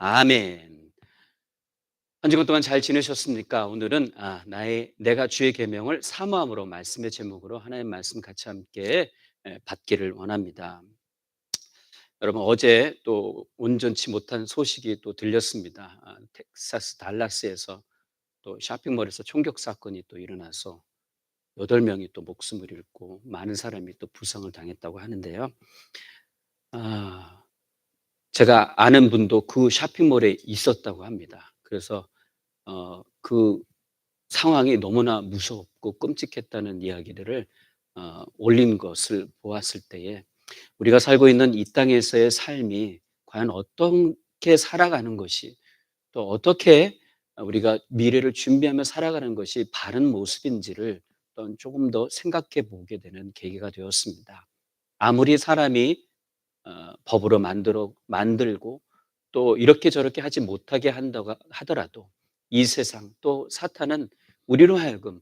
아멘. 한 주간 동안 잘 지내셨습니까? 오늘은 내가 주의 계명을 사모함으로 말씀의 제목으로 하나님 말씀 같이 함께 받기를 원합니다. 여러분 어제 또 온전치 못한 소식이 또 들렸습니다. 텍사스 달라스에서 또 쇼핑몰에서 총격 사건이 또 일어나서 8명이 또 목숨을 잃고 많은 사람이 또 부상을 당했다고 하는데요. 아, 제가 아는 분도 그 쇼핑몰에 있었다고 합니다. 그래서 그 상황이 너무나 무섭고 끔찍했다는 이야기들을 올린 것을 보았을 때에 우리가 살고 있는 이 땅에서의 삶이 과연 어떻게 살아가는 것이, 또 어떻게 우리가 미래를 준비하며 살아가는 것이 바른 모습인지를 또 조금 더 생각해 보게 되는 계기가 되었습니다. 아무리 사람이 법으로 만들고 또 이렇게 저렇게 하지 못하게 한다고 하더라도 이 세상 또 사탄은 우리로 하여금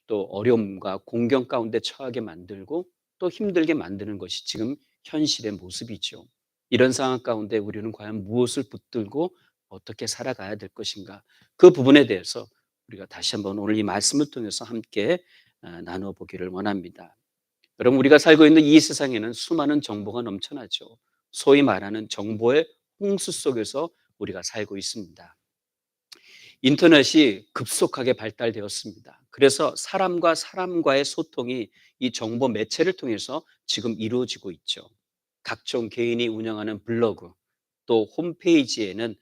또 어려움과 공경 가운데 처하게 만들고 또 힘들게 만드는 것이 지금 현실의 모습이죠. 이런 상황 가운데 우리는 과연 무엇을 붙들고 어떻게 살아가야 될 것인가? 그 부분에 대해서 우리가 다시 한번 오늘 이 말씀을 통해서 함께 나눠 보기를 원합니다. 여러분, 우리가 살고 있는 이 세상에는 수많은 정보가 넘쳐나죠. 소위 말하는 정보의 홍수 속에서 우리가 살고 있습니다. 인터넷이 급속하게 발달되었습니다. 그래서 사람과 사람과의 소통이 이 정보 매체를 통해서 지금 이루어지고 있죠. 각종 개인이 운영하는 블로그, 또 홈페이지에는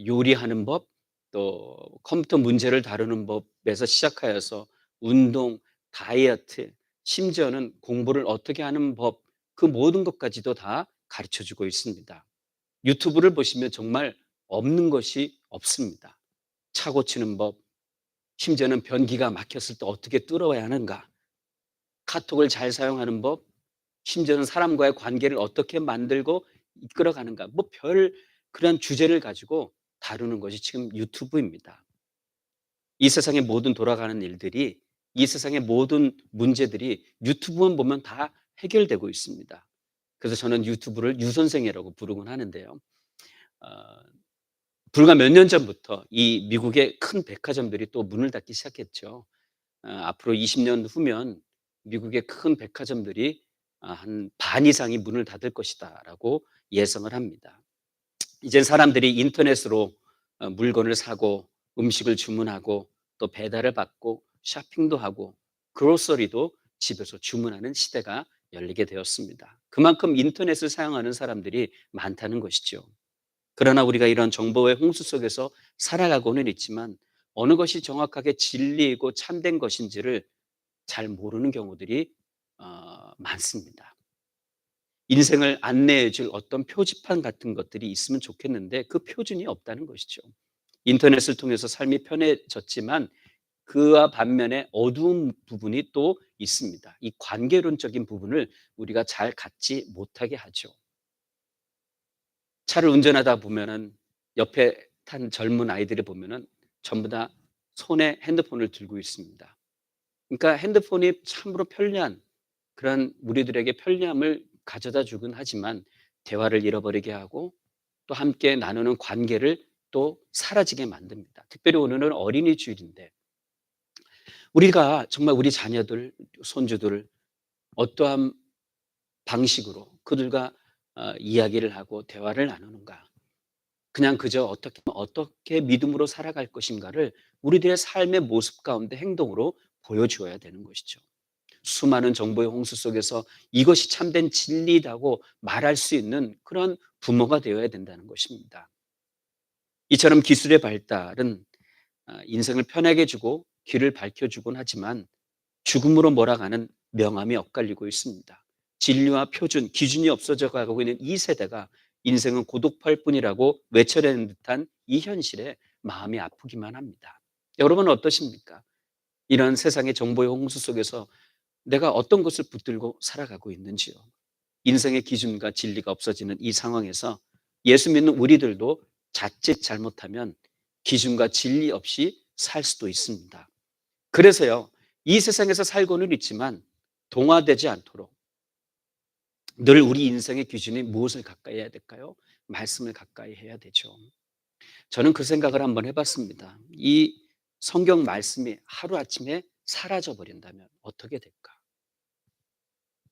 요리하는 법, 또 컴퓨터 문제를 다루는 법에서 시작하여서 운동, 다이어트, 심지어는 공부를 어떻게 하는 법, 그 모든 것까지도 다 가르쳐 주고 있습니다. 유튜브를 보시면 정말 없는 것이 없습니다. 차 고치는 법, 심지어는 변기가 막혔을 때 어떻게 뚫어야 하는가, 카톡을 잘 사용하는 법, 심지어는 사람과의 관계를 어떻게 만들고 이끌어가는가, 뭐 별 그런 주제를 가지고 다루는 것이 지금 유튜브입니다. 이 세상의 모든 돌아가는 일들이, 이 세상의 모든 문제들이 유튜브만 보면 다 해결되고 있습니다. 그래서 저는 유튜브를 유선생이라고 부르곤 하는데요. 어, 불과 몇 년 전부터 이 미국의 큰 백화점들이 또 문을 닫기 시작했죠. 앞으로 20년 후면 미국의 큰 백화점들이 한 반 이상이 문을 닫을 것이다라고 예상을 합니다. 이젠 사람들이 인터넷으로 물건을 사고 음식을 주문하고 또 배달을 받고 쇼핑도 하고 그로서리도 집에서 주문하는 시대가 열리게 되었습니다. 그만큼 인터넷을 사용하는 사람들이 많다는 것이죠. 그러나 우리가 이런 정보의 홍수 속에서 살아가고는 있지만 어느 것이 정확하게 진리이고 참된 것인지를 잘 모르는 경우들이 많습니다. 인생을 안내해 줄 어떤 표지판 같은 것들이 있으면 좋겠는데 그 표준이 없다는 것이죠. 인터넷을 통해서 삶이 편해졌지만 그와 반면에 어두운 부분이 또 있습니다. 이 관계론적인 부분을 우리가 잘 갖지 못하게 하죠. 차를 운전하다 보면은 옆에 탄 젊은 아이들을 보면은 전부 다 손에 핸드폰을 들고 있습니다. 그러니까 핸드폰이 참으로 편리한, 그런 우리들에게 편리함을 가져다 주긴 하지만 대화를 잃어버리게 하고 또 함께 나누는 관계를 또 사라지게 만듭니다. 특별히 오늘은 어린이 주일인데 우리가 정말 우리 자녀들, 손주들을 어떠한 방식으로 그들과 이야기를 하고 대화를 나누는가? 그냥 그저 어떻게 믿음으로 살아갈 것인가를 우리들의 삶의 모습 가운데 행동으로 보여주어야 되는 것이죠. 수많은 정보의 홍수 속에서 이것이 참된 진리라고 말할 수 있는 그런 부모가 되어야 된다는 것입니다. 이처럼 기술의 발달은 인생을 편하게 주고 길을 밝혀주곤 하지만 죽음으로 몰아가는 명암이 엇갈리고 있습니다. 진리와 표준, 기준이 없어져 가고 있는 이 세대가 인생은 고독할 뿐이라고 외쳐내는 듯한 이 현실에 마음이 아프기만 합니다. 여러분은 어떠십니까? 이런 세상의 정보의 홍수 속에서 내가 어떤 것을 붙들고 살아가고 있는지요. 인생의 기준과 진리가 없어지는 이 상황에서 예수 믿는 우리들도 자칫 잘못하면 기준과 진리 없이 살 수도 있습니다. 그래서요, 이 세상에서 살고는 있지만 동화되지 않도록 늘 우리 인생의 기준이 무엇을 가까이 해야 될까요? 말씀을 가까이 해야 되죠. 저는 그 생각을 한번 해 봤습니다. 이 성경 말씀이 하루아침에 사라져 버린다면 어떻게 될까?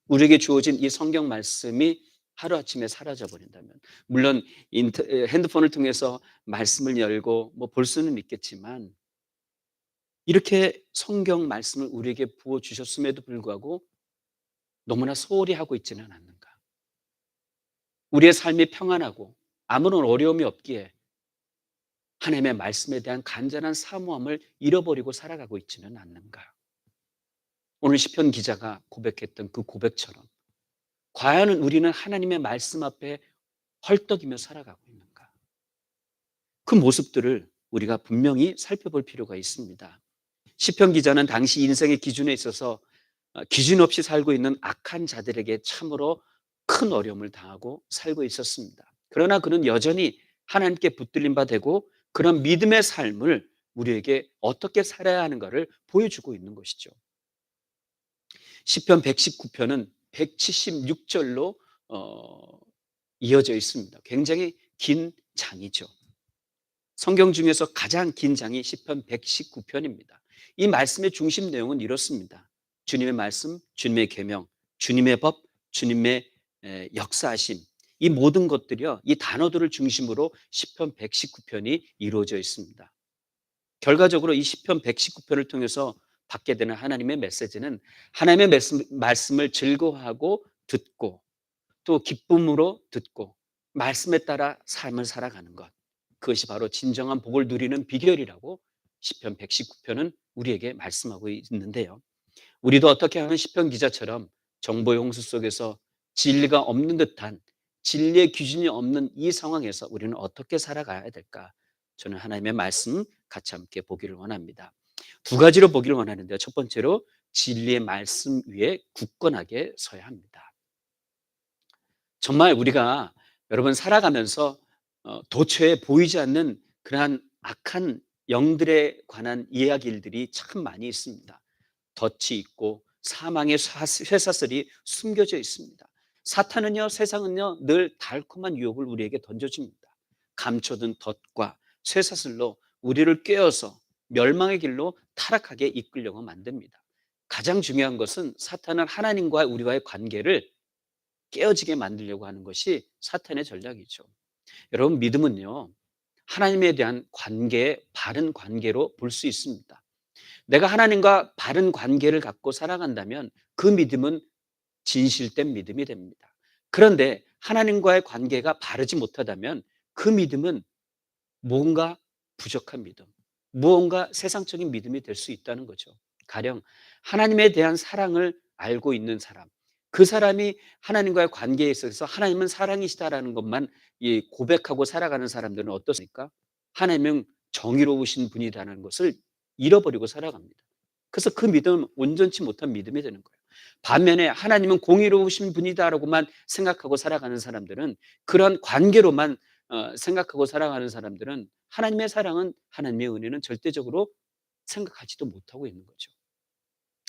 우리에게 주어진 이 성경 말씀이 하루아침에 사라져 버린다면, 물론 핸드폰을 통해서 말씀을 열고 뭐 볼 수는 있겠지만, 이렇게 성경 말씀을 우리에게 부어 주셨음에도 불구하고 너무나 소홀히 하고 있지는 않는가? 우리의 삶이 평안하고 아무런 어려움이 없기에 하나님의 말씀에 대한 간절한 사모함을 잃어버리고 살아가고 있지는 않는가? 오늘 시편 기자가 고백했던 그 고백처럼 과연 우리는 하나님의 말씀 앞에 헐떡이며 살아가고 있는가? 그 모습들을 우리가 분명히 살펴볼 필요가 있습니다. 시편 기자는 당시 인생의 기준에 있어서 기준 없이 살고 있는 악한 자들에게 참으로 큰 어려움을 당하고 살고 있었습니다. 그러나 그는 여전히 하나님께 붙들린 바 되고 그런 믿음의 삶을 우리에게 어떻게 살아야 하는가를 보여주고 있는 것이죠. 시편 119편은 176절로 이어져 있습니다. 굉장히 긴 장이죠. 성경 중에서 가장 긴 장이 시편 119편입니다. 이 말씀의 중심 내용은 이렇습니다. 주님의 말씀, 주님의 계명, 주님의 법, 주님의 역사하심, 이 모든 것들이요, 이 단어들을 중심으로 시편 119편이 이루어져 있습니다. 결과적으로 이 시편 119편을 통해서 받게 되는 하나님의 메시지는 하나님의 말씀을 즐거워하고 듣고 또 기쁨으로 듣고 말씀에 따라 삶을 살아가는 것, 그것이 바로 진정한 복을 누리는 비결이라고 시편 119편은 우리에게 말씀하고 있는데요. 우리도 어떻게 하면 시편 기자처럼 정보의 홍수 속에서 진리가 없는 듯한, 진리의 기준이 없는 이 상황에서 우리는 어떻게 살아가야 될까? 저는 하나님의 말씀 같이 함께 보기를 원합니다. 두 가지로 보기를 원하는데요. 첫 번째로 진리의 말씀 위에 굳건하게 서야 합니다. 정말 우리가 여러분 살아가면서 도처에 보이지 않는 그러한 악한 영들에 관한 이야기들이 참 많이 있습니다. 덫이 있고 사망의 쇠사슬이 숨겨져 있습니다. 사탄은요, 세상은요, 늘 달콤한 유혹을 우리에게 던져줍니다. 감춰둔 덫과 쇠사슬로 우리를 꿰어서 멸망의 길로 타락하게 이끌려고 만듭니다. 가장 중요한 것은 사탄은 하나님과 우리와의 관계를 깨어지게 만들려고 하는 것이 사탄의 전략이죠. 여러분, 믿음은요, 하나님에 대한 관계의 바른 관계로 볼 수 있습니다. 내가 하나님과 바른 관계를 갖고 살아간다면 그 믿음은 진실된 믿음이 됩니다. 그런데 하나님과의 관계가 바르지 못하다면 그 믿음은 뭔가 부족한 믿음, 무언가 세상적인 믿음이 될 수 있다는 거죠. 가령 하나님에 대한 사랑을 알고 있는 사람, 그 사람이 하나님과의 관계에 있어서 하나님은 사랑이시다라는 것만 고백하고 살아가는 사람들은 어떻습니까? 하나님은 정의로우신 분이라는 것을 잃어버리고 살아갑니다. 그래서 그 믿음은 온전치 못한 믿음이 되는 거예요. 반면에 하나님은 공의로우신 분이다라고만 생각하고 살아가는 사람들은, 그런 관계로만 생각하고 살아가는 사람들은 하나님의 사랑은, 하나님의 은혜는 절대적으로 생각하지도 못하고 있는 거죠.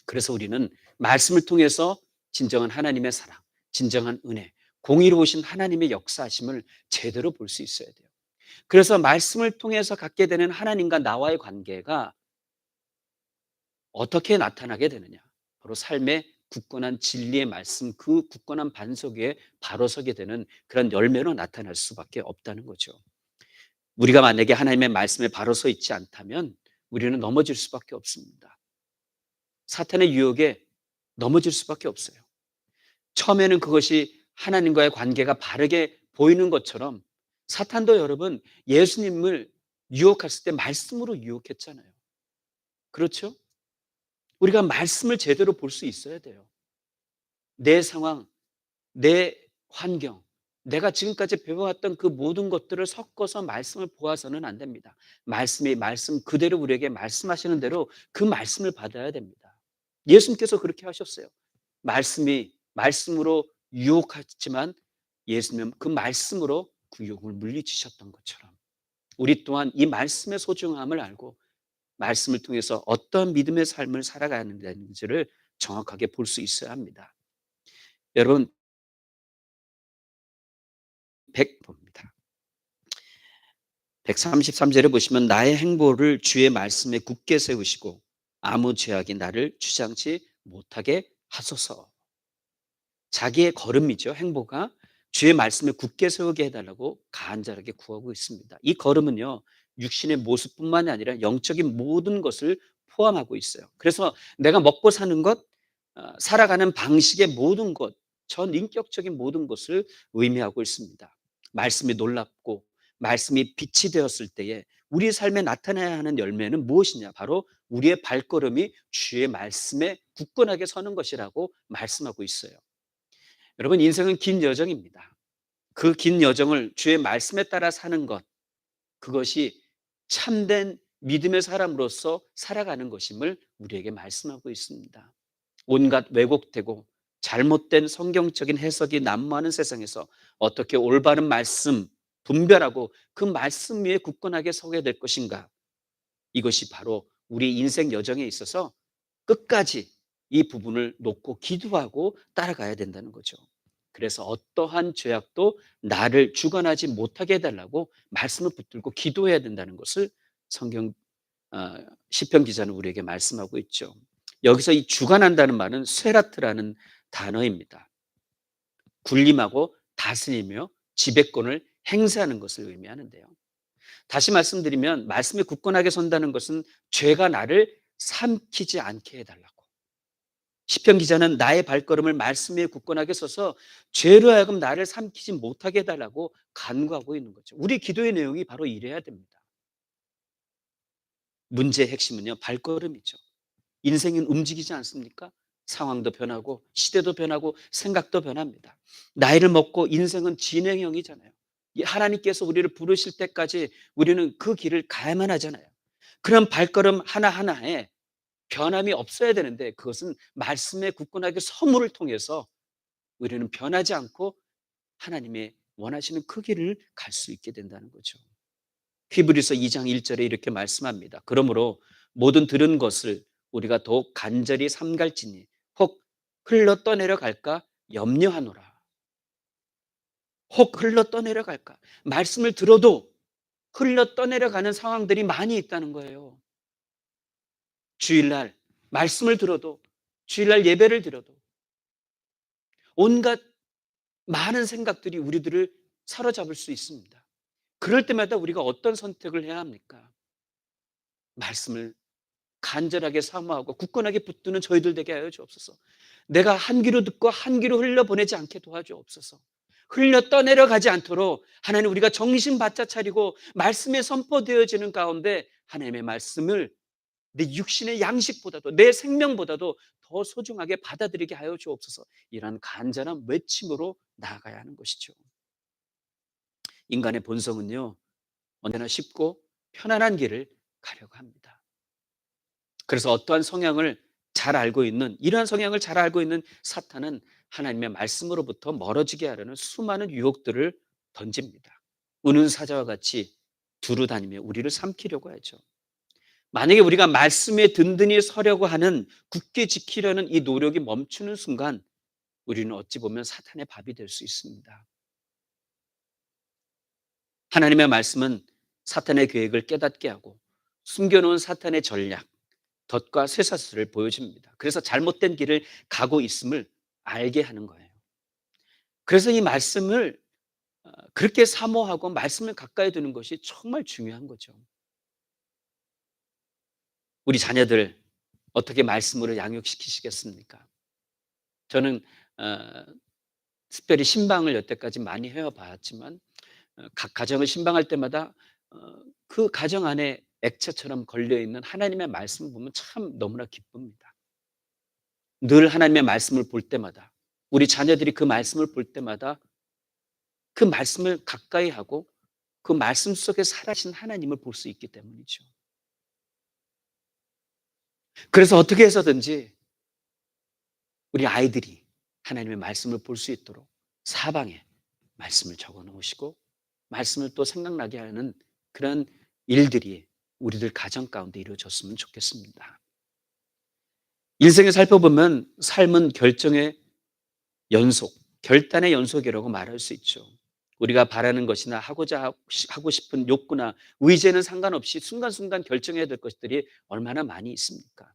그래서 우리는 말씀을 통해서 진정한 하나님의 사랑, 진정한 은혜, 공의로우신 하나님의 역사하심을 제대로 볼 수 있어야 돼요. 그래서 말씀을 통해서 갖게 되는 하나님과 나와의 관계가 어떻게 나타나게 되느냐? 바로 삶의 굳건한 진리의 말씀, 그 굳건한 반석 위에 바로 서게 되는 그런 열매로 나타날 수밖에 없다는 거죠. 우리가 만약에 하나님의 말씀에 바로 서 있지 않다면 우리는 넘어질 수밖에 없습니다. 사탄의 유혹에 넘어질 수밖에 없어요. 처음에는 그것이 하나님과의 관계가 바르게 보이는 것처럼 사탄도 여러분 예수님을 유혹했을 때 말씀으로 유혹했잖아요. 그렇죠? 우리가 말씀을 제대로 볼 수 있어야 돼요. 내 상황, 내 환경, 내가 지금까지 배워왔던 그 모든 것들을 섞어서 말씀을 보아서는 안 됩니다. 말씀이 말씀 그대로 우리에게 말씀하시는 대로 그 말씀을 받아야 됩니다. 예수님께서 그렇게 하셨어요. 말씀이 말씀으로 유혹하지만 예수님은 그 말씀으로 그 유혹을 물리치셨던 것처럼 우리 또한 이 말씀의 소중함을 알고 말씀을 통해서 어떤 믿음의 삶을 살아가는지를 정확하게 볼 수 있어야 합니다. 여러분, 100 봅니다. 133절에 보시면 나의 행보를 주의 말씀에 굳게 세우시고 아무 죄악이 나를 주장치 못하게 하소서. 자기의 걸음이죠. 행보가 주의 말씀에 굳게 세우게 해달라고 간절하게 구하고 있습니다. 이 걸음은요, 육신의 모습뿐만이 아니라 영적인 모든 것을 포함하고 있어요. 그래서 내가 먹고 사는 것, 살아가는 방식의 모든 것, 전 인격적인 모든 것을 의미하고 있습니다. 말씀이 놀랍고 말씀이 빛이 되었을 때에 우리 삶에 나타나야 하는 열매는 무엇이냐? 바로 우리의 발걸음이 주의 말씀에 굳건하게 서는 것이라고 말씀하고 있어요. 여러분, 인생은 긴 여정입니다. 그 긴 여정을 주의 말씀에 따라 사는 것, 그것이 참된 믿음의 사람으로서 살아가는 것임을 우리에게 말씀하고 있습니다. 온갖 왜곡되고 잘못된 성경적인 해석이 난무하는 세상에서 어떻게 올바른 말씀 분별하고 그 말씀 위에 굳건하게 서게 될 것인가? 이것이 바로 우리 인생 여정에 있어서 끝까지 이 부분을 놓고 기도하고 따라가야 된다는 거죠. 그래서 어떠한 죄악도 나를 주관하지 못하게 해달라고 말씀을 붙들고 기도해야 된다는 것을 성경 시편 기자는 우리에게 말씀하고 있죠. 여기서 이 주관한다는 말은 스웨라트라는 단어입니다. 군림하고 다스리며 지배권을 행사하는 것을 의미하는데요. 다시 말씀드리면 말씀에 굳건하게 선다는 것은 죄가 나를 삼키지 않게 해달라고. 시편 기자는 나의 발걸음을 말씀에 굳건하게 서서 죄로 하여금 나를 삼키지 못하게 해달라고 간구하고 있는 거죠. 우리 기도의 내용이 바로 이래야 됩니다. 문제의 핵심은요, 발걸음이죠. 인생은 움직이지 않습니까? 상황도 변하고 시대도 변하고 생각도 변합니다. 나이를 먹고 인생은 진행형이잖아요. 하나님께서 우리를 부르실 때까지 우리는 그 길을 가야만 하잖아요. 그런 발걸음 하나하나에 변함이 없어야 되는데 그것은 말씀에 굳건하게 서물을 통해서 우리는 변하지 않고 하나님의 원하시는 그 길을 갈 수 있게 된다는 거죠. 히브리서 2장 1절에 이렇게 말씀합니다. 그러므로 모든 들은 것을 우리가 더욱 간절히 삼갈지니 혹 흘러 떠내려 갈까 염려하노라. 혹 흘러 떠내려 갈까. 말씀을 들어도 흘러 떠내려 가는 상황들이 많이 있다는 거예요. 주일날 말씀을 들어도, 주일날 예배를 드려도 온갖 많은 생각들이 우리들을 사로잡을 수 있습니다. 그럴 때마다 우리가 어떤 선택을 해야 합니까? 말씀을 간절하게 사모하고 굳건하게 붙드는 저희들 되게 하여 주옵소서. 내가 한 귀로 듣고 한 귀로 흘려보내지 않게 도와주옵소서. 흘려 떠내려 가지 않도록 하나님, 우리가 정신 바짝 차리고 말씀에 선포되어지는 가운데 하나님의 말씀을 내 육신의 양식보다도 내 생명보다도 더 소중하게 받아들이게 하여 주옵소서. 이런 간절한 외침으로 나아가야 하는 것이죠. 인간의 본성은요, 언제나 쉽고 편안한 길을 가려고 합니다. 그래서 어떠한 성향을 잘 알고 있는, 이러한 성향을 잘 알고 있는 사탄은 하나님의 말씀으로부터 멀어지게 하려는 수많은 유혹들을 던집니다. 우는 사자와 같이 두루 다니며 우리를 삼키려고 하죠. 만약에 우리가 말씀에 든든히 서려고 하는, 굳게 지키려는 이 노력이 멈추는 순간 우리는 어찌 보면 사탄의 밥이 될 수 있습니다. 하나님의 말씀은 사탄의 계획을 깨닫게 하고 숨겨놓은 사탄의 전략, 덫과 쇠사슬을 보여줍니다. 그래서 잘못된 길을 가고 있음을 알게 하는 거예요. 그래서 이 말씀을 그렇게 사모하고 말씀을 가까이 두는 것이 정말 중요한 거죠. 우리 자녀들 어떻게 말씀으로 양육시키시겠습니까? 저는 특별히 신방을 여태까지 많이 해와봤지만 각 가정을 신방할 때마다 그 가정 안에 액체처럼 걸려있는 하나님의 말씀을 보면 참 너무나 기쁩니다. 늘 하나님의 말씀을 볼 때마다, 우리 자녀들이 그 말씀을 볼 때마다 그 말씀을 가까이 하고 그 말씀 속에 살아계신 하나님을 볼 수 있기 때문이죠. 그래서 어떻게 해서든지 우리 아이들이 하나님의 말씀을 볼 수 있도록 사방에 말씀을 적어 놓으시고 말씀을 또 생각나게 하는 그런 일들이 우리들 가정 가운데 이루어졌으면 좋겠습니다. 인생을 살펴보면 삶은 결정의 연속, 결단의 연속이라고 말할 수 있죠. 우리가 바라는 것이나 하고 싶은 욕구나 의지에는 상관없이 순간순간 결정해야 될 것들이 얼마나 많이 있습니까?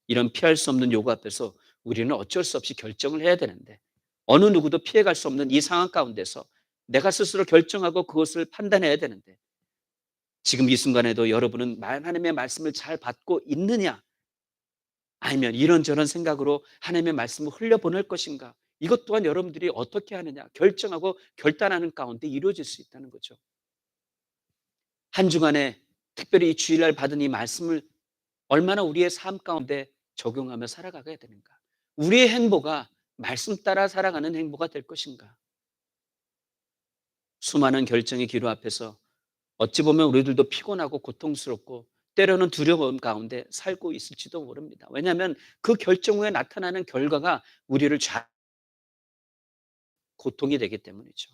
이런 피할 수 없는 요구 앞에서 우리는 어쩔 수 없이 결정을 해야 되는데, 어느 누구도 피해갈 수 없는 이 상황 가운데서 내가 스스로 결정하고 그것을 판단해야 되는데, 지금 이 순간에도 여러분은 하나님의 말씀을 잘 받고 있느냐, 아니면 이런저런 생각으로 하나님의 말씀을 흘려보낼 것인가, 이것 또한 여러분들이 어떻게 하느냐, 결정하고 결단하는 가운데 이루어질 수 있다는 거죠. 한 주간에 특별히 이 주일날 받은 이 말씀을 얼마나 우리의 삶 가운데 적용하며 살아가야 되는가, 우리의 행보가 말씀 따라 살아가는 행보가 될 것인가. 수많은 결정의 기로 앞에서 어찌 보면 우리들도 피곤하고 고통스럽고 때로는 두려움 가운데 살고 있을지도 모릅니다. 왜냐하면 그 결정 후에 나타나는 결과가 우리를 고통이 되기 때문이죠.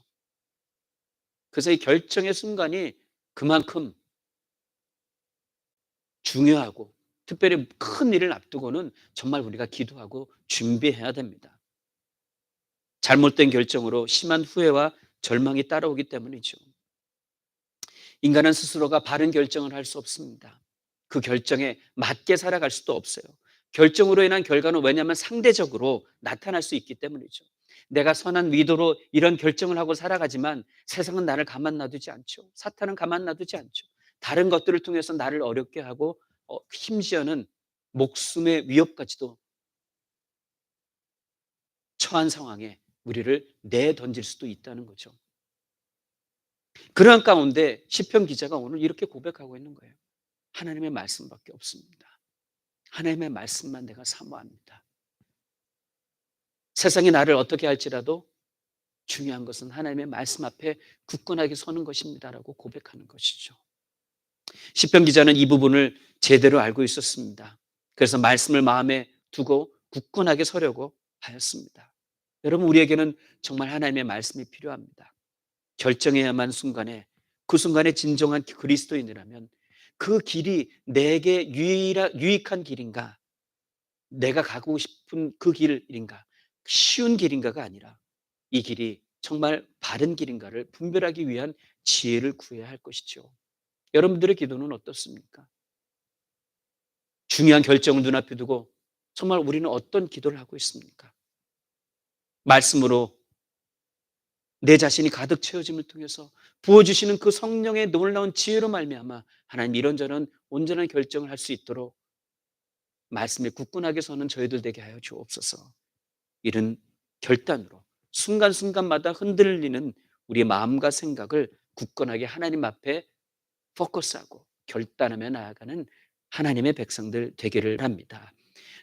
그래서 이 결정의 순간이 그만큼 중요하고, 특별히 큰 일을 앞두고는 정말 우리가 기도하고 준비해야 됩니다. 잘못된 결정으로 심한 후회와 절망이 따라오기 때문이죠. 인간은 스스로가 바른 결정을 할 수 없습니다. 그 결정에 맞게 살아갈 수도 없어요. 결정으로 인한 결과는 왜냐하면 상대적으로 나타날 수 있기 때문이죠. 내가 선한 의도로 이런 결정을 하고 살아가지만 세상은 나를 가만 놔두지 않죠. 사탄은 가만 놔두지 않죠. 다른 것들을 통해서 나를 어렵게 하고, 심지어는 목숨의 위협까지도 처한 상황에 우리를 내던질 수도 있다는 거죠. 그러한 가운데 시편 기자가 오늘 이렇게 고백하고 있는 거예요. 하나님의 말씀밖에 없습니다. 하나님의 말씀만 내가 사모합니다. 세상이 나를 어떻게 할지라도 중요한 것은 하나님의 말씀 앞에 굳건하게 서는 것입니다라고 고백하는 것이죠. 시편 기자는 이 부분을 제대로 알고 있었습니다. 그래서 말씀을 마음에 두고 굳건하게 서려고 하였습니다. 여러분, 우리에게는 정말 하나님의 말씀이 필요합니다. 결정해야만 순간에, 그 순간에 진정한 그리스도인이라면 그 길이 내게 유익한 길인가, 내가 가고 싶은 그 길인가, 쉬운 길인가가 아니라 이 길이 정말 바른 길인가를 분별하기 위한 지혜를 구해야 할 것이죠. 여러분들의 기도는 어떻습니까? 중요한 결정을 눈앞에 두고 정말 우리는 어떤 기도를 하고 있습니까? 말씀으로 내 자신이 가득 채워짐을 통해서 부어주시는 그 성령의 놀라운 지혜로 말미암아 하나님, 이런저런 온전한 결정을 할 수 있도록 말씀에 굳건하게 서는 저희들 되게 하여 주옵소서. 이런 결단으로 순간순간마다 흔들리는 우리의 마음과 생각을 굳건하게 하나님 앞에 포커스하고 결단하며 나아가는 하나님의 백성들 되기를 합니다.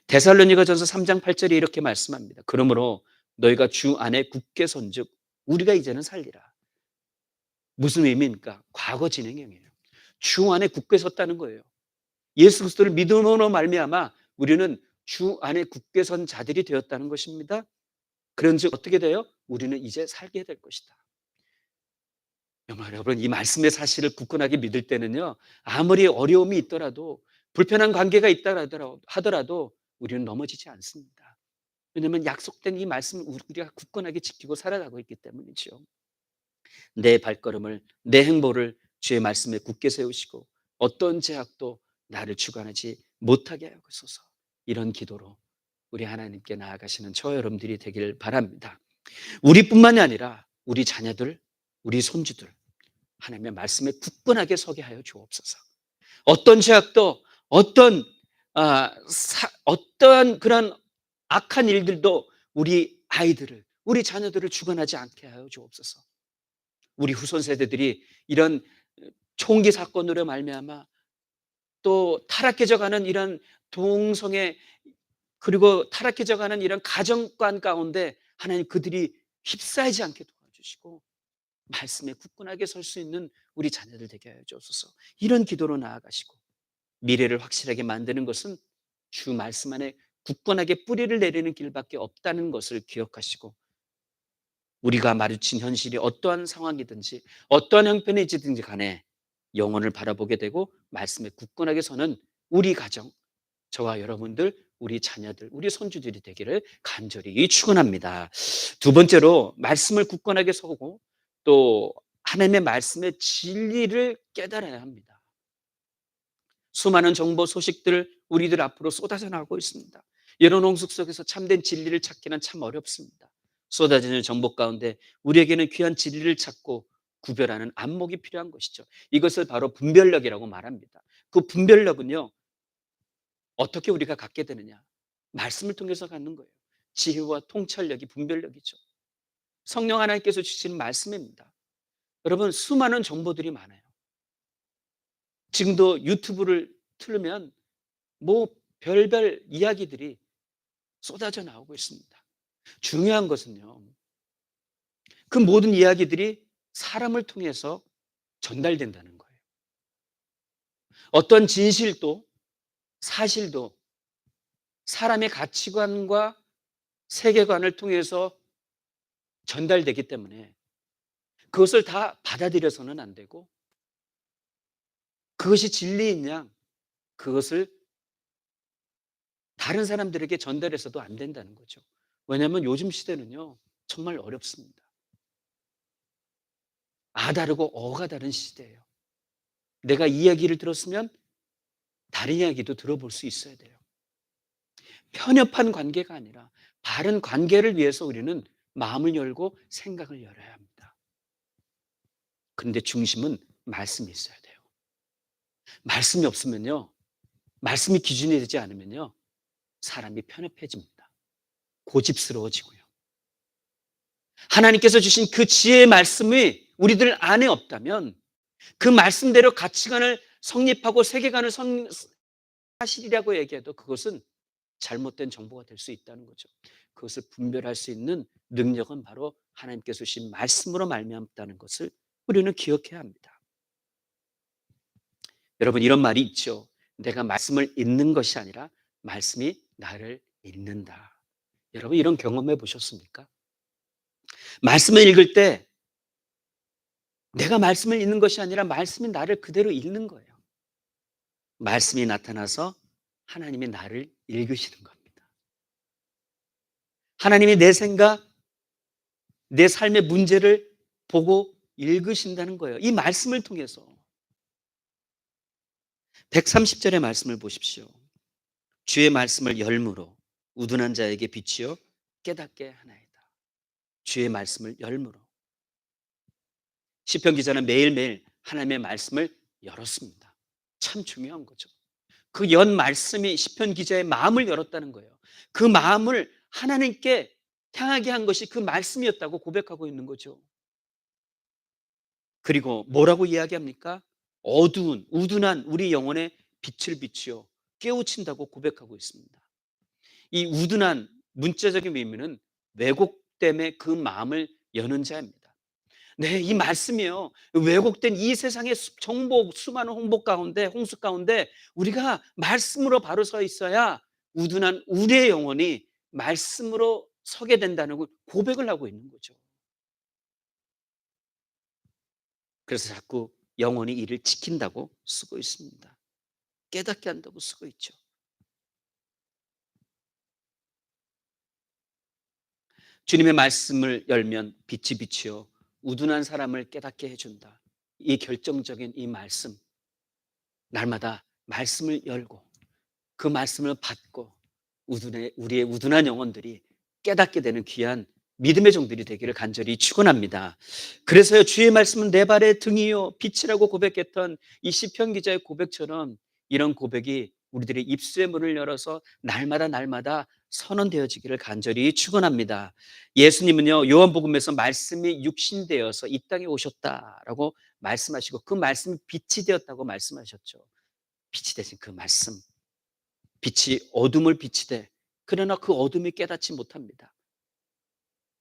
데살로니가전서 3장 8절에 이렇게 말씀합니다. 그러므로 너희가 주 안에 굳게 선즉 우리가 이제는 살리라. 무슨 의미입니까? 과거 진행형이에요. 주 안에 굳게 섰다는 거예요. 예수 그리스도를 믿음으로 말미암아 우리는 주 안에 굳게 선 자들이 되었다는 것입니다. 그런즉 어떻게 돼요? 우리는 이제 살게 될 것이다. 여러분, 이 말씀의 사실을 굳건하게 믿을 때는요, 아무리 어려움이 있더라도, 불편한 관계가 있다 하더라도 우리는 넘어지지 않습니다. 왜냐하면 약속된 이 말씀을 우리가 굳건하게 지키고 살아가고 있기 때문이죠. 내 발걸음을, 내 행보를 주의 말씀에 굳게 세우시고 어떤 제약도 나를 주관하지 못하게 하옵소서. 이런 기도로 우리 하나님께 나아가시는 저 여러분들이 되길 바랍니다. 우리뿐만이 아니라 우리 자녀들, 우리 손주들, 하나님의 말씀에 굳건하게 서게 하여 주옵소서. 어떤 제약도, 어떠한 그런 악한 일들도 우리 아이들을, 우리 자녀들을 주관하지 않게 하여 주옵소서. 우리 후손 세대들이 이런 총기 사건으로 말미암아 또 타락해져가는 이런 동성애, 그리고 타락해져가는 이런 가정관 가운데 하나님, 그들이 휩싸이지 않게 도와주시고 말씀에 굳건하게 설 수 있는 우리 자녀들 되게 하여 주옵소서. 이런 기도로 나아가시고 미래를 확실하게 만드는 것은 주 말씀 안에 굳건하게 뿌리를 내리는 길밖에 없다는 것을 기억하시고, 우리가 마주친 현실이 어떠한 상황이든지 어떠한 형편이든지 간에 영혼을 바라보게 되고 말씀에 굳건하게 서는 우리 가정, 저와 여러분들, 우리 자녀들, 우리 손주들이 되기를 간절히 축원합니다. 두 번째로 말씀을 굳건하게 서고 또 하나님의 말씀의 진리를 깨달아야 합니다. 수많은 정보 소식들 우리들 앞으로 쏟아져 나오고 있습니다. 이런 홍수 속에서 참된 진리를 찾기는 참 어렵습니다. 쏟아지는 정보 가운데 우리에게는 귀한 진리를 찾고 구별하는 안목이 필요한 것이죠. 이것을 바로 분별력이라고 말합니다. 그 분별력은요, 어떻게 우리가 갖게 되느냐? 말씀을 통해서 갖는 거예요. 지혜와 통찰력이 분별력이죠. 성령 하나님께서 주시는 말씀입니다. 여러분, 수많은 정보들이 많아요. 지금도 유튜브를 틀으면 뭐 별별 이야기들이 쏟아져 나오고 있습니다. 중요한 것은요, 그 모든 이야기들이 사람을 통해서 전달된다는 거예요. 어떤 진실도 사실도 사람의 가치관과 세계관을 통해서 전달되기 때문에 그것을 다 받아들여서는 안 되고, 그것이 진리인 양 그것을 다른 사람들에게 전달해서도 안 된다는 거죠. 왜냐하면 요즘 시대는요, 정말 어렵습니다. 아 다르고 어가 다른 시대예요. 내가 이 이야기를 들었으면 다른 이야기도 들어볼 수 있어야 돼요. 편협한 관계가 아니라 바른 관계를 위해서 우리는 마음을 열고 생각을 열어야 합니다. 그런데 중심은 말씀이 있어야 돼요. 말씀이 없으면요, 말씀이 기준이 되지 않으면요, 사람이 편협해집니다. 고집스러워지고요. 하나님께서 주신 그 지혜의 말씀이 우리들 안에 없다면 그 말씀대로 가치관을 성립하고 세계관을 사실이라고 얘기해도 그것은 잘못된 정보가 될 수 있다는 거죠. 그것을 분별할 수 있는 능력은 바로 하나님께서 주신 말씀으로 말미암다는 것을 우리는 기억해야 합니다. 여러분, 이런 말이 있죠. 내가 말씀을 읽는 것이 아니라 말씀이 나를 읽는다. 여러분, 이런 경험해 보셨습니까? 말씀을 읽을 때 내가 말씀을 읽는 것이 아니라 말씀이 나를 그대로 읽는 거예요. 말씀이 나타나서 하나님이 나를 읽으시는 겁니다. 하나님이 내 생각, 내 삶의 문제를 보고 읽으신다는 거예요. 이 말씀을 통해서. 130절의 말씀을 보십시오. 주의 말씀을 열무로 우둔한 자에게 비치어 깨닫게 하나이다. 주의 말씀을 열무로. 시편 기자는 매일매일 하나님의 말씀을 열었습니다. 참 중요한 거죠. 그 연 말씀이 시편 기자의 마음을 열었다는 거예요. 그 마음을 하나님께 향하게 한 것이 그 말씀이었다고 고백하고 있는 거죠. 그리고 뭐라고 이야기합니까? 어두운 우둔한 우리 영혼의 빛을 비추어 깨우친다고 고백하고 있습니다. 이 우둔한 문자적인 의미는 왜곡됨의 그 마음을 여는 자입니다. 네, 이 말씀이요, 왜곡된 이 세상의 정보 수많은 홍보 가운데 홍수 가운데 우리가 말씀으로 바로 서 있어야 우둔한 우리의 영혼이 말씀으로 서게 된다는 고백을 하고 있는 거죠. 그래서 자꾸 영혼이 이를 지킨다고 쓰고 있습니다. 깨닫게 한다고 쓰고 있죠. 주님의 말씀을 열면 빛이 비치어 우둔한 사람을 깨닫게 해준다. 이 결정적인 이 말씀, 날마다 말씀을 열고 그 말씀을 받고 우리의 우둔한 영혼들이 깨닫게 되는 귀한 믿음의 종들이 되기를 간절히 축원합니다. 그래서요, 주의 말씀은 내 발의 등이요 빛이라고 고백했던 이 시편 기자의 고백처럼 이런 고백이 우리들의 입술의 문을 열어서 날마다 선언되어지기를 간절히 축원합니다. 예수님은요, 요한복음에서 말씀이 육신되어서 이 땅에 오셨다라고 말씀하시고 그 말씀이 빛이 되었다고 말씀하셨죠. 빛이 되신 그 말씀, 빛이 어둠을 비치되 그러나 그 어둠이 깨닫지 못합니다.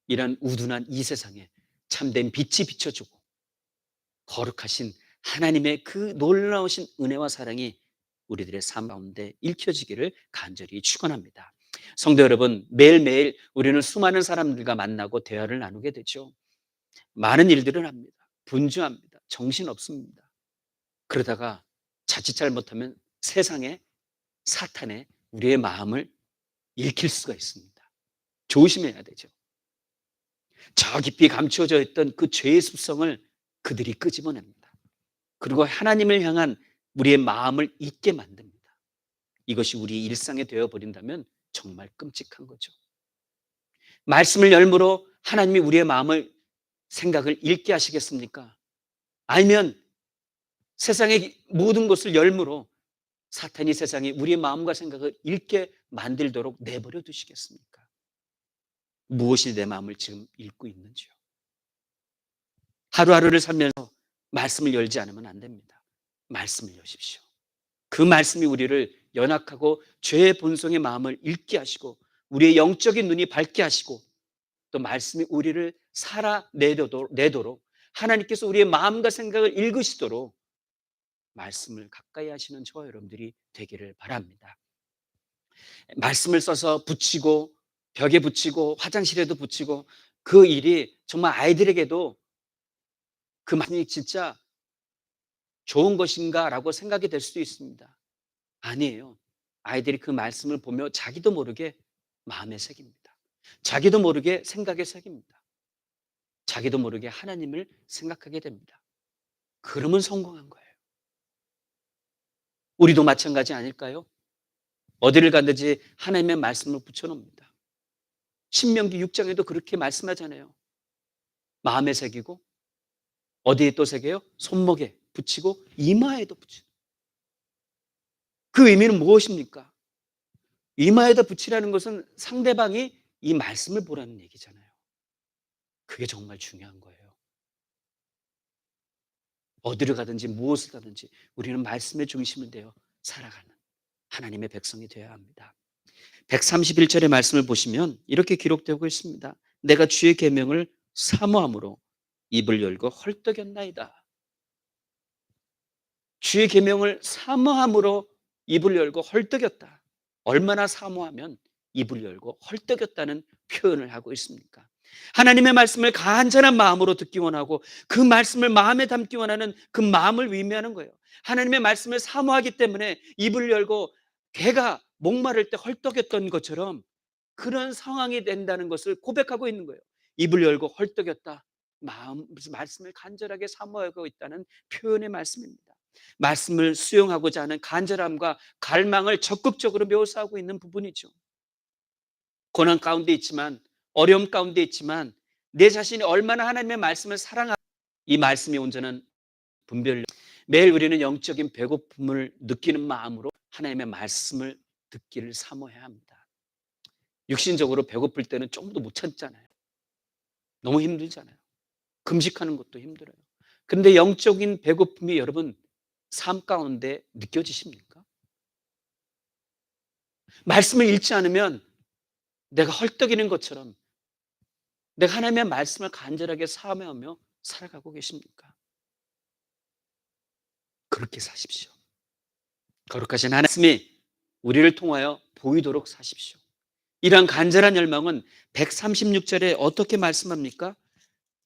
이런 우둔한 이 세상에 참된 빛이 비춰주고 거룩하신 하나님의 그 놀라우신 은혜와 사랑이 우리들의 삶 가운데 읽혀지기를 간절히 축원합니다. 성도 여러분, 매일매일 우리는 수많은 사람들과 만나고 대화를 나누게 되죠. 많은 일들을 합니다. 분주합니다. 정신없습니다. 그러다가 자칫 잘못하면 세상에 사탄에 우리의 마음을 읽힐 수가 있습니다. 조심해야 되죠. 저 깊이 감추어져 있던 그 죄의 습성을 그들이 끄집어냅니다. 그리고 하나님을 향한 우리의 마음을 잊게 만듭니다. 이것이 우리의 일상이 되어버린다면 정말 끔찍한 거죠. 말씀을 열므로 하나님이 우리의 마음을, 생각을 읽게 하시겠습니까? 아니면 세상의 모든 것을 열므로 사탄이 세상에 우리의 마음과 생각을 읽게 만들도록 내버려 두시겠습니까? 무엇이 내 마음을 지금 읽고 있는지요? 하루하루를 살면서 말씀을 열지 않으면 안 됩니다. 말씀을 여십시오. 그 말씀이 우리를 연약하고 죄의 본성의 마음을 읽게 하시고 우리의 영적인 눈이 밝게 하시고 또 말씀이 우리를 살아내도록 하나님께서 우리의 마음과 생각을 읽으시도록 말씀을 가까이 하시는 저와 여러분들이 되기를 바랍니다. 말씀을 써서 붙이고 벽에 붙이고 화장실에도 붙이고 그 일이 정말 아이들에게도 그 말씀이 진짜 좋은 것인가라고 생각이 될 수도 있습니다. 아니에요. 아이들이 그 말씀을 보며 자기도 모르게 마음에 새깁니다. 자기도 모르게 생각에 새깁니다. 자기도 모르게 하나님을 생각하게 됩니다. 그러면 성공한 거예요. 우리도 마찬가지 아닐까요? 어디를 가든지 하나님의 말씀을 붙여놓습니다. 신명기 6장에도 그렇게 말씀하잖아요. 마음에 새기고 어디에 또 새겨요? 손목에 붙이고 이마에도 붙이고. 그 의미는 무엇입니까? 이마에다 붙이라는 것은 상대방이 이 말씀을 보라는 얘기잖아요. 그게 정말 중요한 거예요. 어디를 가든지 무엇을 하든지 우리는 말씀의 중심을 되어 살아가는 하나님의 백성이 되어야 합니다. 131절의 말씀을 보시면 이렇게 기록되고 있습니다. 내가 주의 계명을 사모함으로 입을 열고 헐떡였나이다. 주의 계명을 사모함으로 입을 열고 헐떡였다. 얼마나 사모하면 입을 열고 헐떡였다는 표현을 하고 있습니까? 하나님의 말씀을 간절한 마음으로 듣기 원하고 그 말씀을 마음에 담기 원하는 그 마음을 의미하는 거예요. 하나님의 말씀을 사모하기 때문에 입을 열고 개가 목마를 때 헐떡였던 것처럼 그런 상황이 된다는 것을 고백하고 있는 거예요. 입을 열고 헐떡였다. 말씀을 간절하게 사모하고 있다는 표현의 말씀입니다. 말씀을 수용하고자 하는 간절함과 갈망을 적극적으로 묘사하고 있는 부분이죠. 고난 가운데 있지만 어려움 가운데 있지만 내 자신이 얼마나 하나님의 말씀을 사랑하고 이 말씀이 온전한 분별 매일 우리는 영적인 배고픔을 느끼는 마음으로 하나님의 말씀을 듣기를 사모해야 합니다. 육신적으로 배고플 때는 좀 더 못 참잖아요. 너무 힘들잖아요. 금식하는 것도 힘들어요. 그런데 영적인 배고픔이 여러분 삶 가운데 느껴지십니까? 말씀을 읽지 않으면 내가 헐떡이는 것처럼 내가 하나님의 말씀을 간절하게 사모하며 살아가고 계십니까? 그렇게 사십시오. 거룩하신 하나님이 우리를 통하여 보이도록 사십시오. 이러한 간절한 열망은 136절에 어떻게 말씀합니까?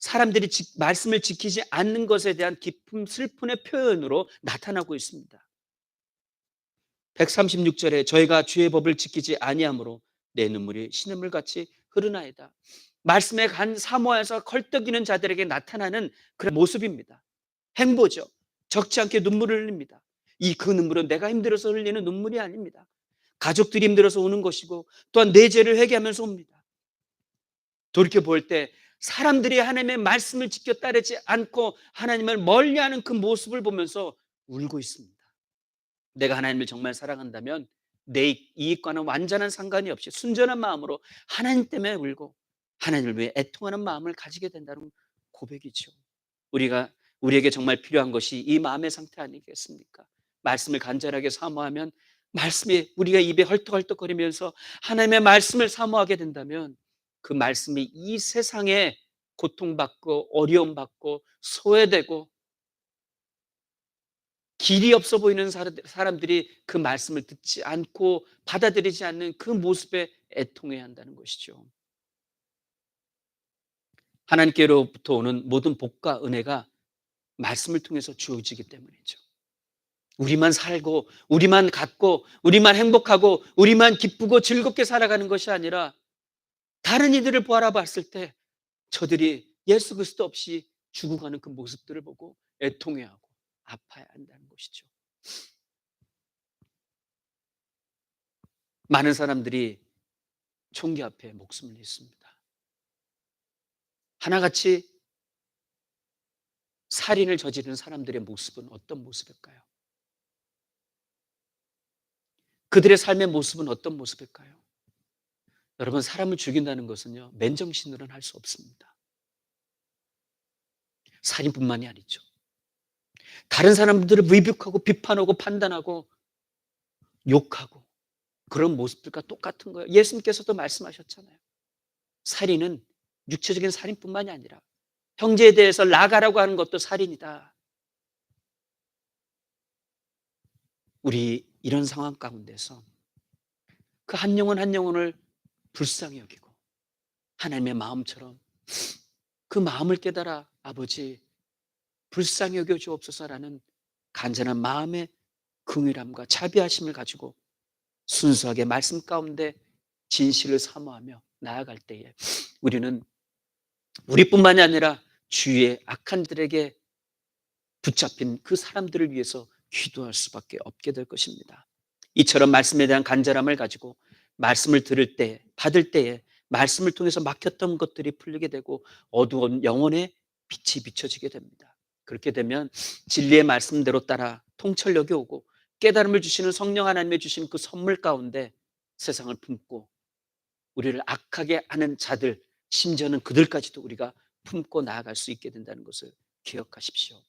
사람들이 말씀을 지키지 않는 것에 대한 깊은 슬픔의 표현으로 나타나고 있습니다. 136절에 저희가 주의 법을 지키지 아니함으로 내 눈물이 시냇물같이 흐르나이다. 말씀에 사모해서 컬떡이는 자들에게 나타나는 그런 모습입니다. 행보죠. 적지 않게 눈물을 흘립니다. 그 눈물은 내가 힘들어서 흘리는 눈물이 아닙니다. 가족들이 힘들어서 오는 것이고 또한 내 죄를 회개하면서 옵니다. 돌이켜볼 때 사람들이 하나님의 말씀을 지켜 따르지 않고 하나님을 멀리하는 그 모습을 보면서 울고 있습니다. 내가 하나님을 정말 사랑한다면 내 이익과는 완전한 상관이 없이 순전한 마음으로 하나님 때문에 울고 하나님을 위해 애통하는 마음을 가지게 된다는 고백이죠. 우리에게 정말 필요한 것이 이 마음의 상태 아니겠습니까? 말씀을 간절하게 사모하면 말씀이 우리가 입에 헐떡헐떡거리면서 하나님의 말씀을 사모하게 된다면 그 말씀이 이 세상에 고통받고 어려움받고 소외되고 길이 없어 보이는 사람들이 그 말씀을 듣지 않고 받아들이지 않는 그 모습에 애통해야 한다는 것이죠. 하나님께로부터 오는 모든 복과 은혜가 말씀을 통해서 주어지기 때문이죠. 우리만 살고 우리만 갖고 우리만 행복하고 우리만 기쁘고 즐겁게 살아가는 것이 아니라 다른 이들을 바라봤을 때 저들이 예수 그리스도 없이 죽어가는 그 모습들을 보고 애통해하고 아파야 한다는 것이죠. 많은 사람들이 총기 앞에 목숨을 잃습니다. 하나같이 살인을 저지르는 사람들의 모습은 어떤 모습일까요? 그들의 삶의 모습은 어떤 모습일까요? 여러분, 사람을 죽인다는 것은요, 맨정신으로는 할 수 없습니다. 살인뿐만이 아니죠. 다른 사람들을 위협하고 비판하고 판단하고 욕하고 그런 모습들과 똑같은 거예요. 예수님께서도 말씀하셨잖아요. 살인은 육체적인 살인뿐만이 아니라 형제에 대해서 나가라고 하는 것도 살인이다. 우리 이런 상황 가운데서 그 한 영혼 한 영혼을 불쌍히 여기고 하나님의 마음처럼 그 마음을 깨달아 아버지 불쌍히 여겨 주옵소서라는 간절한 마음의 긍휼함과 자비하심을 가지고 순수하게 말씀 가운데 진실을 사모하며 나아갈 때에 우리는 우리뿐만이 아니라 주위의 악한 들에게 붙잡힌 그 사람들을 위해서 기도할 수밖에 없게 될 것입니다. 이처럼 말씀에 대한 간절함을 가지고 말씀을 들을 때, 받을 때에 말씀을 통해서 막혔던 것들이 풀리게 되고 어두운 영혼의 빛이 비춰지게 됩니다. 그렇게 되면 진리의 말씀대로 따라 통찰력이 오고 깨달음을 주시는 성령 하나님의 주신 그 선물 가운데 세상을 품고 우리를 악하게 하는 자들, 심지어는 그들까지도 우리가 품고 나아갈 수 있게 된다는 것을 기억하십시오.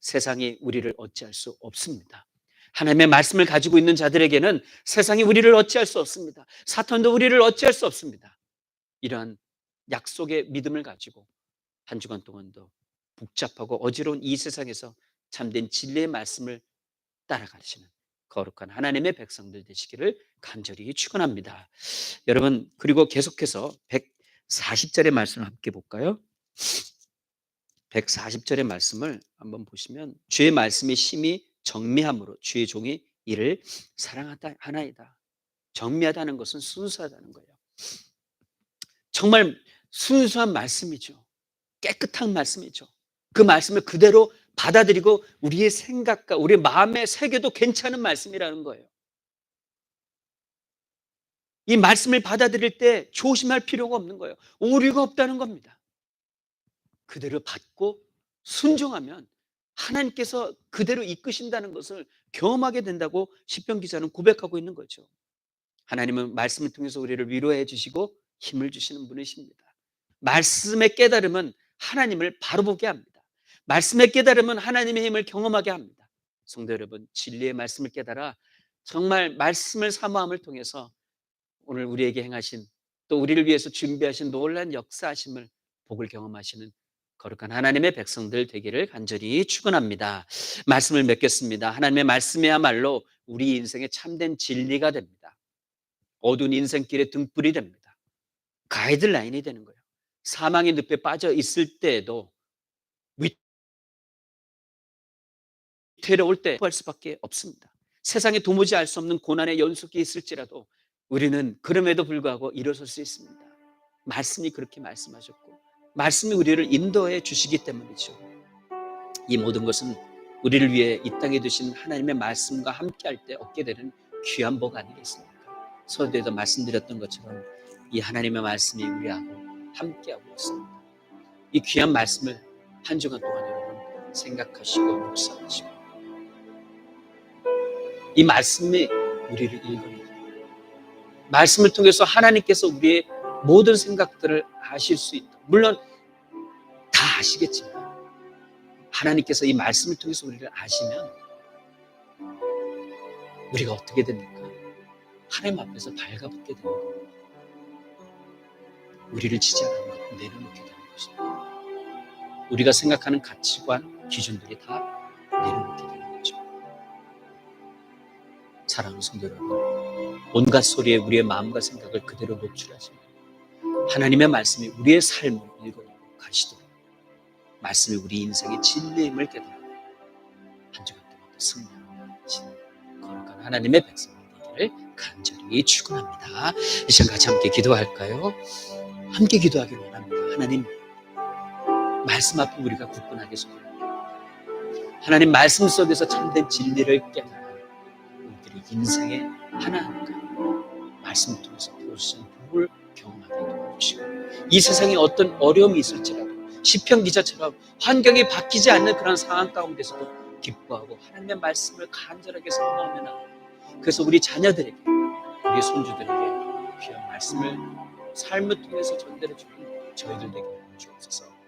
세상이 우리를 어찌할 수 없습니다. 하나님의 말씀을 가지고 있는 자들에게는 세상이 우리를 어찌할 수 없습니다. 사탄도 우리를 어찌할 수 없습니다. 이러한 약속의 믿음을 가지고 한 주간 동안도 복잡하고 어지러운 이 세상에서 참된 진리의 말씀을 따라가시는 거룩한 하나님의 백성들 되시기를 간절히 축원합니다. 여러분, 그리고 계속해서 140절의 말씀을 함께 볼까요? 140절의 말씀을 한번 보시면 주의 말씀이 심히 정미함으로 주의 종이 이를 사랑하다 하나이다. 정미하다는 것은 순수하다는 거예요. 정말 순수한 말씀이죠. 깨끗한 말씀이죠. 그 말씀을 그대로 받아들이고 우리의 생각과 우리 마음에 새겨도 괜찮은 말씀이라는 거예요. 이 말씀을 받아들일 때 조심할 필요가 없는 거예요. 오류가 없다는 겁니다. 그대로 받고 순종하면 하나님께서 그대로 이끄신다는 것을 경험하게 된다고 시편 기자는 고백하고 있는 거죠. 하나님은 말씀을 통해서 우리를 위로해 주시고 힘을 주시는 분이십니다. 말씀의 깨달음은 하나님을 바로 보게 합니다. 말씀의 깨달음은 하나님의 힘을 경험하게 합니다. 성도 여러분, 진리의 말씀을 깨달아 정말 말씀을 사모함을 통해서 오늘 우리에게 행하신 또 우리를 위해서 준비하신 놀라운 역사하심을 복을 경험하시는 거룩한 하나님의 백성들 되기를 간절히 축원합니다. 말씀을 맺겠습니다. 하나님의 말씀이야말로 우리 인생의 참된 진리가 됩니다. 어두운 인생길의 등불이 됩니다. 가이드라인이 되는 거예요. 사망의 늪에 빠져 있을 때에도 위태로울 때 구할 수밖에 없습니다. 세상에 도무지 알 수 없는 고난의 연속이 있을지라도 우리는 그럼에도 불구하고 일어설 수 있습니다. 말씀이 그렇게 말씀하셨고 말씀이 우리를 인도해 주시기 때문이죠. 이 모든 것은 우리를 위해 이 땅에 두신 하나님의 말씀과 함께할 때 얻게 되는 귀한 복 아니겠습니까? 서두에도 말씀드렸던 것처럼 이 하나님의 말씀이 우리하고 함께하고 있습니다. 이 귀한 말씀을 한 주간 동안 여러분 생각하시고 묵상하시고 이 말씀이 우리를 읽어내는 말씀을 통해서 하나님께서 우리의 모든 생각들을 아실 수 있다. 물론 다 아시겠지만 하나님께서 이 말씀을 통해서 우리를 아시면 우리가 어떻게 됩니까? 하나님 앞에서 발가벗게 되는 겁니다. 우리를 지지하는 것 내려놓게 되는 것입니다. 우리가 생각하는 가치관, 기준들이 다 내려놓게 되는 거죠. 사랑하는 성도 여러분, 온갖 소리에 우리의 마음과 생각을 그대로 노출하시면 하나님의 말씀이 우리의 삶을 읽어내고 가시도록 말씀이 우리 인생의 진리임을 깨달아 한 주간 동안 승리하는 거룩한 하나님의 백성이 되기를 간절히 축원합니다. 이 시간 같이 함께 기도할까요? 함께 기도하기를 원합니다. 하나님, 말씀 앞에 우리가 굳건하게 서는 하나님 말씀 속에서 참된 진리를 깨달아 우리들의 인생의 하나하나가 말씀을 통해서 부어주신 복을 경험하게 도와주시고 이 세상에 어떤 어려움이 있을지라도 시편 기자처럼 환경이 바뀌지 않는 그런 상황 가운데서도 기뻐하고 하나님의 말씀을 간절하게 선포하며 나아가고 그래서 우리 자녀들에게 우리 손주들에게 귀한 말씀을 삶을 통해서 전달해주는 저희들 되게 주옵소서.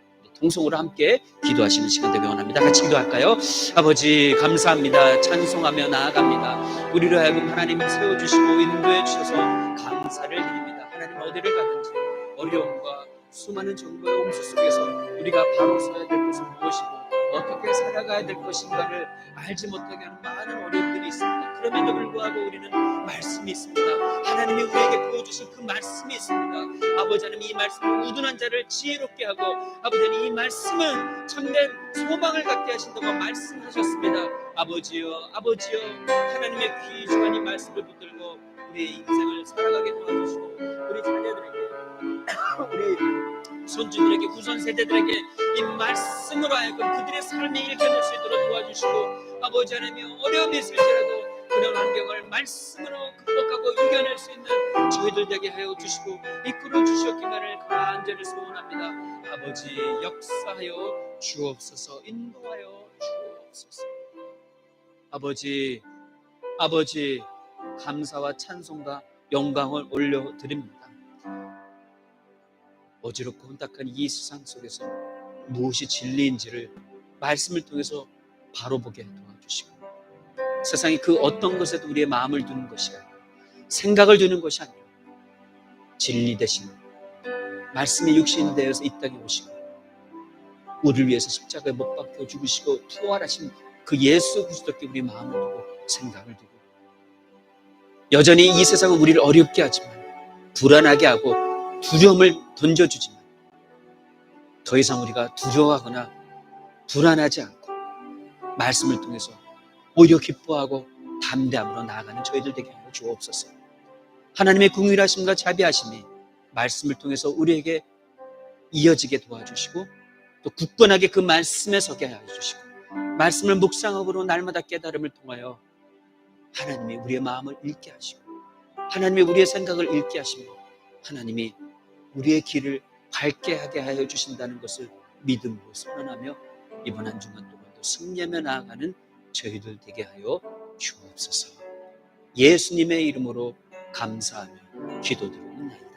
동성으로 함께 기도하시는 시간 되길 원합니다. 같이 기도할까요? 아버지 감사합니다. 찬송하며 나아갑니다. 우리로 하여금 하나님이 세워주시고 인도해 주셔서 감사를 드립니다. 하나님 어디를 가든지 어려움과 수많은 정보의 홍수 속에서 우리가 바로 서야 될 것은 무엇이고 어떻게 살아가야 될 것인가를 알지 못하게 하는 많은 어려움들이 있습니다. 그럼에도 불구하고 우리는 말씀이 있습니다. 하나님이 우리에게 보여주신 그 말씀이 있습니다. 아버지 하나님 이 말씀은 우둔한 자를 지혜롭게 하고 아버지 하나님 이 말씀은 참된 소망을 갖게 하신다고 말씀하셨습니다. 아버지여 하나님의 귀중한 이 말씀을 붙들고 우리의 인생을 살아가게 도와주시고 우리 자녀들에게 우리 손주들에게 후손 세대들에게 이 말씀으로 하여금 그들의 삶이 일깨낼 수 있도록 도와주시고 아버지 하나님 어려움이 있을지라도 그런 환경을 말씀으로 극복하고 이겨낼 수 있는 저희들 되게 하여 주시고 이끌어 주셨기만을 간절히 소원합니다. 아버지 역사하여 주옵소서 인도하여 주옵소서. 아버지 감사와 찬송과 영광을 올려드립니다. 어지럽고 혼탁한 이 세상 속에서 무엇이 진리인지를 말씀을 통해서 바로 보게 도와주시고 세상이 그 어떤 것에도 우리의 마음을 두는 것이 아니라 생각을 두는 것이 아니라 진리 대신 말씀의 육신이 되어서 이 땅에 오시고 우리를 위해서 십자가에 못 박혀 죽으시고 부활하신 그 예수 그리스도께 우리 마음을 두고 생각을 두고 여전히 이 세상은 우리를 어렵게 하지만 불안하게 하고 두려움을 던져주지만 더 이상 우리가 두려워하거나 불안하지 않고 말씀을 통해서 오히려 기뻐하고 담대함으로 나아가는 저희들 되게 하여 주옵소서. 하나님의 긍휼하심과 자비하심이 말씀을 통해서 우리에게 이어지게 도와주시고 또 굳건하게 그 말씀에 서게 하여 주시고 말씀을 묵상하고 날마다 깨달음을 통하여 하나님이 우리의 마음을 읽게 하시고 하나님이 우리의 생각을 읽게 하시고 하나님이 우리의 길을 밝게 하게 하여 주신다는 것을 믿음으로 선언하며 이번 한 주간 동안도 승리하며 나아가는 저희들 되게 하여 주옵소서. 예수님의 이름으로 감사하며 기도드리옵나이다.